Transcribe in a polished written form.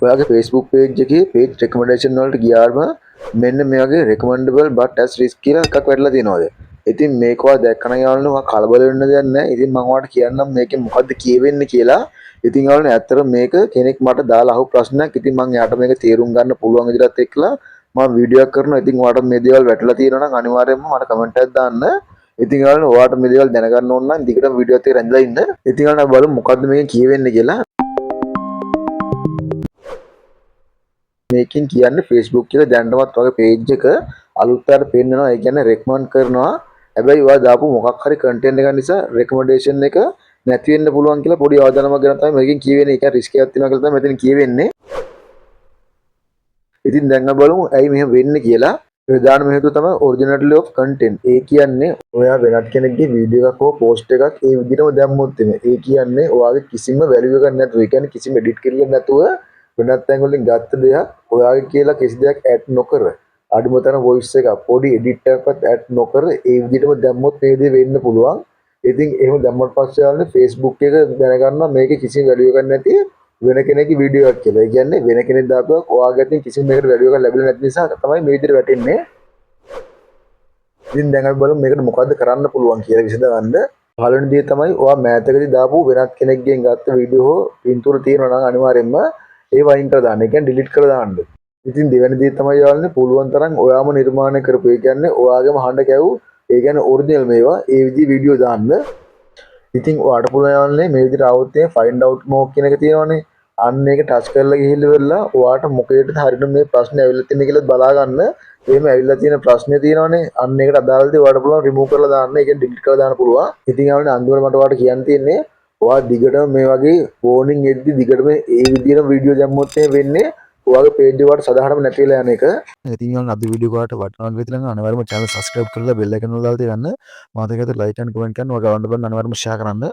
ඔයාගේ Facebook page එකේ page recommendation වලට ගියාම මෙන්න මේ වගේ recommendable but as risk කියලා එකක් වැටලා තියෙනවාද? ඉතින් මේක ඔයා දැක්කම යාළුවනේ ඔයා කලබල වෙන්න දෙයක් නැහැ. ඉතින් මම ඔයාලට කියන්නම් මේකේ මොකද්ද කියවෙන්නේ කියලා. ඉතින් යාළුවනේ ඇත්තට මේක කෙනෙක් මට දාලා අහපු ප්‍රශ්නයක්. ඉතින් මම යාට මේක තේරුම් ගන්න පුළුවන් විදිහට එක්කලා මම වීඩියෝ එකක් කරනවා. ඉතින් ඔයාට මේ දේවල් වැටලා තියෙනවා නම් අනිවාර්යයෙන්ම මට කමෙන්ට් එකක් දාන්න. ඉතින් යාළුවනේ ඔයාට මේ දේවල් දැනගන්න ඕන නම් දිගටම වීඩියෝ එකේ රැඳිලා ඉන්න. ඉතින් යාළුවනේ බලමු මොකද්ද මේකෙන් කියවෙන්නේ කියලා. මේකෙන් කියන්නේ Facebook එක දැනටමත් වගේ page එක අලුත් අයට පෙන්නනවා. ඒ කියන්නේ recommend කරනවා. හැබැයි ඔයා දාපු මොකක් හරි content එකක් නිසා recommendation එක නැති වෙන්න පුළුවන් කියලා පොඩි අවධානමක් ගන්න තමයි මේකෙන් කියවෙන්නේ. ඒක risk එකක් තියෙනවා කියලා තමයි මෙතන කියවෙන්නේ. ඉතින් දැන් අපි බලමු ඇයි මෙහෙම වෙන්නේ කියලා. ප්‍රධානම හේතුව තමයි originality of content. ඒ කියන්නේ ඔයා වෙනත් කෙනෙක්ගේ වීඩියෝ එකක් හෝ post එකක් ඒ විදිහටම දැම්මොත් ඒ කියන්නේ ඔයාගේ කිසිම value එකක් නැතුව, ඒ කියන්නේ කිසිම edit කරලා නැතුව වෙනත් තැන් වලින් ගත්ත දෙයක් ඔයාගේ කියලා කිසි දෙයක් add නොකර අඩුම තරම් voice එක පොඩි edit එකක්වත් add නොකර ඒ විදිහටම දැම්මොත් මේ දේ වෙන්න පුළුවන්. ඉතින් එහෙම දැම්මට පස්සේ ආන්නේ Facebook එක දැනගන්නවා මේකේ කිසිම value එකක් නැති වෙන කෙනෙක්ගේ වීඩියෝ එකක් කියලා. ඒ කියන්නේ වෙන කෙනෙක් දාපුවා ඔයාගේ අතින් කිසිම මේකට value එකක් ලැබෙන්නේ නැති නිසා තමයි මේ විදිහට වැටෙන්නේ. ඉතින් දැන් අපි බලමු මේකට මොකද්ද කරන්න පුළුවන් කියලා විසඳගන්න. පළවෙනි දේ තමයි ඔයා මෑතකදී දාපු වෙනත් කෙනෙක්ගෙන් ගත්ත වීඩියෝ හෝ පින්තූර තියෙනවා නම් අනිවාර්යයෙන්ම ඒ වයින් කරලා දාන්න. ඒ කියන්නේ ඩිලීට් කරලා දාන්න. ඉතින් දෙවෙනි දේ තමයි යාළුවනේ පුළුවන් තරම් ඔයාම නිර්මාණය කරපු. ඒ කියන්නේ ඔයාගේම හඬ කැවු. ඒ කියන්නේ ඔරිජිනල් මේවා ඒ විදිහේ වීඩියෝ දාන්න. ඉතින් ඔයාට පුළුවන් යාළුවනේ මේ විදිහට આવොත් find out more කියන එක තියෙනවනේ. අන්න ඒක ටච් කරලා ගිහිල්ලා ඔයාට මොකේද හරියට මේ ප්‍රශ්නේ ඇවිල්ලා තියෙන්නේ කියලා බලා ගන්න. එහෙම ඇවිල්ලා තියෙන ප්‍රශ්නේ තියෙනවනේ. අන්න ඒකට අදාළ දේ ඔයාට පුළුවන් remove කරලා දාන්න. ඒ කියන්නේ delete කරලා දාන්න පුළුවන්. ඉතින් යාළුවනේ අන්තිමට මට ඔයාට කියන්න තියෙන්නේ ඔයා දිගටම මේ වගේ warning එද්දි දිගටම ඒ විදිහට වීඩියෝ දැම්මොත් වෙන්නේ ඔයාගේ page එකට සදාහරම නැති වෙලා යන එක. ඉතින් යාළුවනේ අද වීඩියෝ ඔයාලට වටිනවා කියලා නම් අනිවාර්යයෙන්ම channel subscribe කරලා bell icon එක දාලා තියන්න. මාතකයට like and comment කරන්න ඔයාගේ අවන්ඩ බලන්න අනිවාර්යයෙන්ම share කරන්න.